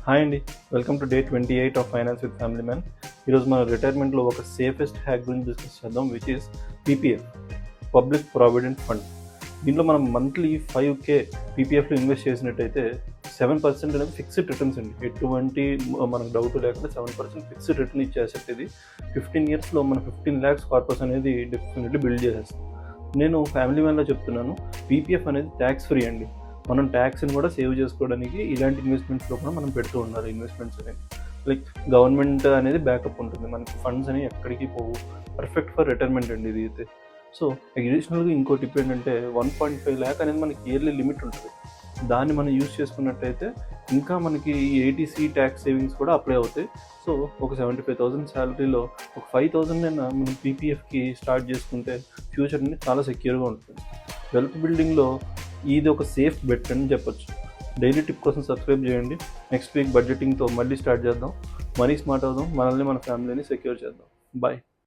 Hi అండి. Welcome to day 28 of finance with family man. ఈరోజు మన రిటైర్మెంట్లో ఒక సేఫెస్ట్ హ్యాక్ గురించి డిస్కస్ చేద్దాం, which is PPF, public provident fund. దీంట్లో మనం మంత్లీ 5K పీపీఎఫ్లో ఇన్వెస్ట్ చేసినట్టయితే 7% అనేది ఫిక్స్డ్ రిటర్న్స్ అండి. ఎటువంటి మనకు డౌట్ లేకుండా 7% ఫిక్స్డ్ రిటర్న్ ఇచ్చే అసెట్ ఇది. 15 ఇయర్స్లో మనం 15 lakhs కార్పస్ అనేది డెఫినెట్లీ బిల్డ్ చేసేస్తాం. నేను ఫ్యామిలీ మ్యాన్లో చెప్తున్నాను, పీపీఎఫ్ అనేది ట్యాక్స్ ఫ్రీ అండి. మనం ట్యాక్స్ని కూడా సేవ్ చేసుకోవడానికి ఇలాంటి ఇన్వెస్ట్మెంట్స్లో కూడా మనం పెడుతూ ఉన్నారు ఇన్వెస్ట్మెంట్స్ అనేవి. లైక్ గవర్నమెంట్ అనేది బ్యాకప్ ఉంటుంది, మనకి ఫండ్స్ అనేవి ఎక్కడికి పోవు. పర్ఫెక్ట్ ఫర్ రిటైర్మెంట్ అండి ఇది అయితే. సో అడిషనల్గా ఇంకో టిప్ ఏంటంటే 1.5 lakh అనేది మనకి ఇయర్లీ లిమిట్ ఉంటుంది. దాన్ని మనం యూజ్ చేసుకున్నట్టయితే ఇంకా మనకి ఏటీసీ ట్యాక్స్ సేవింగ్స్ కూడా అప్లై అవుతాయి. సో ఒక 75,000 శాలరీలో ఒక 5,000 అయినా మనం పీపీఎఫ్కి స్టార్ట్ చేసుకుంటే ఫ్యూచర్ అనేది చాలా సెక్యూర్గా ఉంటుంది. వెల్త్ బిల్డింగ్లో ఇది ఒక సేఫ్ బెట్ అని చెప్పొచ్చు. డైలీ టిప్ కోసం సబ్స్క్రైబ్ చేయండి. నెక్స్ట్ వీక్ బడ్జెటింగ్తో మళ్ళీ స్టార్ట్ చేద్దాం. మనీ స్మార్ట్ అవుదాం, మనల్ని మన ఫ్యామిలీని సెక్యూర్ చేద్దాం. బాయ్.